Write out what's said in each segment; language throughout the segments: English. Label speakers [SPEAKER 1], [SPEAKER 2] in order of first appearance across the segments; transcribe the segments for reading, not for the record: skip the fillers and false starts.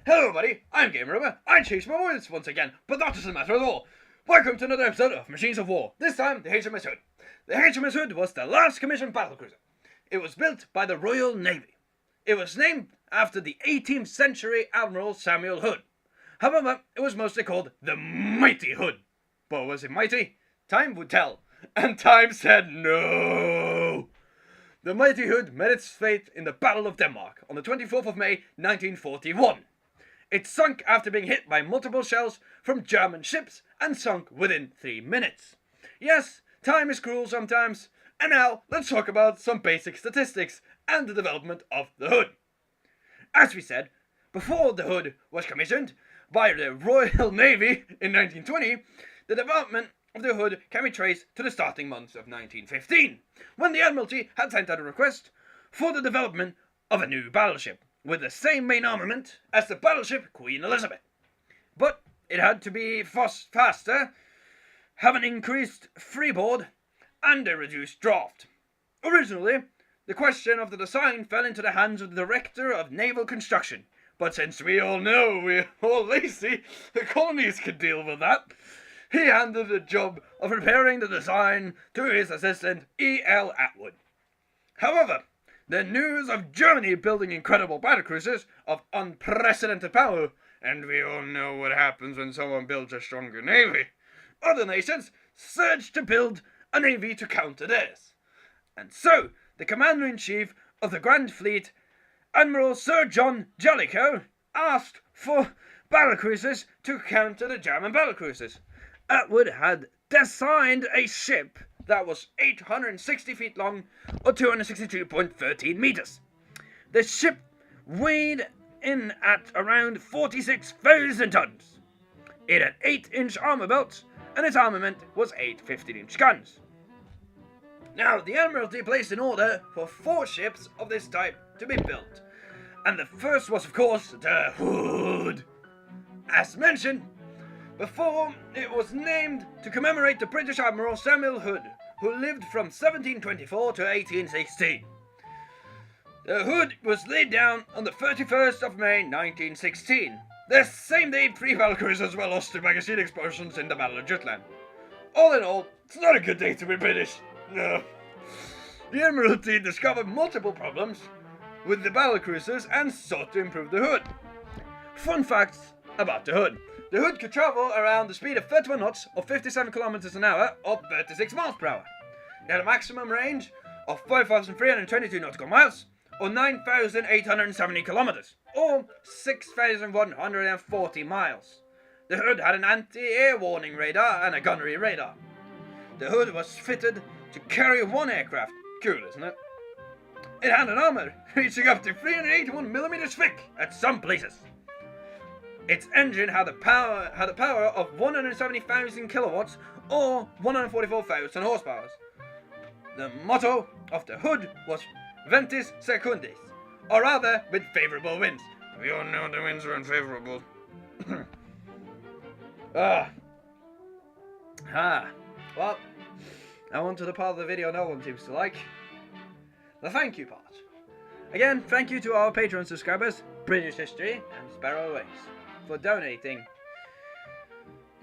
[SPEAKER 1] Hello everybody, I'm Gamer. I changed my words once again, but that doesn't matter at all. Welcome to another episode of Machines of War, this time the HMS Hood. The HMS Hood was the last commissioned battlecruiser. It was built by the Royal Navy. It was named after the 18th century Admiral Samuel Hood. However, it was mostly called the Mighty Hood. But was it mighty? Time would tell. And time said no. The Mighty Hood met its fate in the Battle of Denmark on the 24th of May 1941. It sunk after being hit by multiple shells from German ships and sunk within 3 minutes. Yes, time is cruel sometimes. And now, let's talk about some basic statistics and the development of the Hood. As we said, before the Hood was commissioned by the Royal Navy in 1920, the development of the Hood can be traced to the starting months of 1915, when the Admiralty had sent out a request for the development of a new battleship, with the same main armament as the battleship Queen Elizabeth. But it had to be faster, have an increased freeboard, and a reduced draft. Originally, the question of the design fell into the hands of the Director of Naval Construction, but since we all know we're all lazy, the colonies could deal with that. He handed the job of preparing the design to his assistant, E.L. Atwood. However, the news of Germany building incredible battlecruisers of unprecedented power, and we all know what happens when someone builds a stronger navy, other nations surged to build a navy to counter theirs. And so, the Commander-in-Chief of the Grand Fleet, Admiral Sir John Jellicoe, asked for battlecruisers to counter the German battlecruisers. Atwood had designed a ship that was 860 feet long, or 262.13 meters. The ship weighed in at around 46,000 tons. It had 8-inch armor belts, and its armament was 8 15-inch guns. Now, the Admiralty placed an order for 4 ships of this type to be built, and the first was, of course, the Hood. As mentioned before, it was named to commemorate the British Admiral Samuel Hood, who lived from 1724 to 1816. The Hood was laid down on the 31st of May 1916. The same day 3 battlecruisers were lost to magazine explosions in the Battle of Jutland. All in all, it's not a good day to be British. No. The Admiralty discovered multiple problems with the battlecruisers and sought to improve the Hood. Fun facts about the Hood. The Hood could travel around the speed of 31 knots or 57 kilometers an hour or 36 miles per hour. It had a maximum range of 5,322 nautical miles or 9,870 kilometers or 6,140 miles. The Hood had an anti-air warning radar and a gunnery radar. The Hood was fitted to carry 1 aircraft. Cool, isn't it? It had an armor reaching up to 381 millimeters thick at some places. Its engine had the power of 170,000 kilowatts or 144,000 horsepower. The motto of the Hood was Ventis Secundis, or rather, with favorable winds. We all know the winds are unfavorable. Well, now on to the part of the video no one seems to like. The thank you part. Again, thank you to our Patreon subscribers, British History and Sparrow Race, for donating.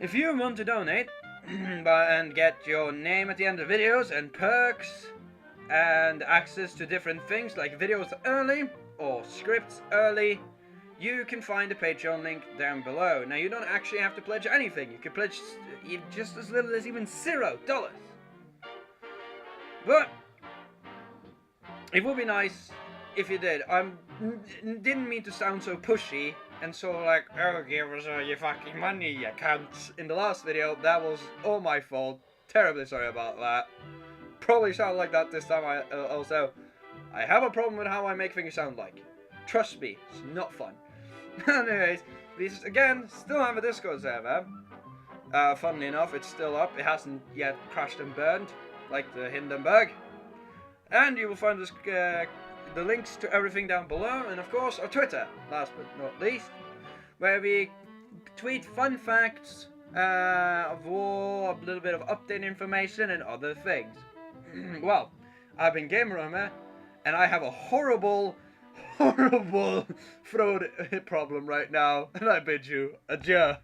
[SPEAKER 1] If you want to donate and get your name at the end of videos and perks and access to different things like videos early or scripts early, you can find the Patreon link down below. Now, you don't actually have to pledge anything. You can pledge just as little as even $0. But it would be nice if you did. I didn't mean to sound so pushy and so like, oh, give us all your fucking money, you cunts. In the last video, that was all my fault. Terribly sorry about that. Probably sound like that this time. Also, I have a problem with how I make things sound like. Trust me, it's not fun. Anyways, we again still have a Discord server. Funnily enough, it's still up. It hasn't yet crashed and burned like the Hindenburg. And you will find this, the links to everything down below, and of course our Twitter, last but not least, where we tweet fun facts of war, a little bit of update information, and other things. Well, I've been Gamer, and I have a horrible horrible throat problem right now, and I bid you adieu.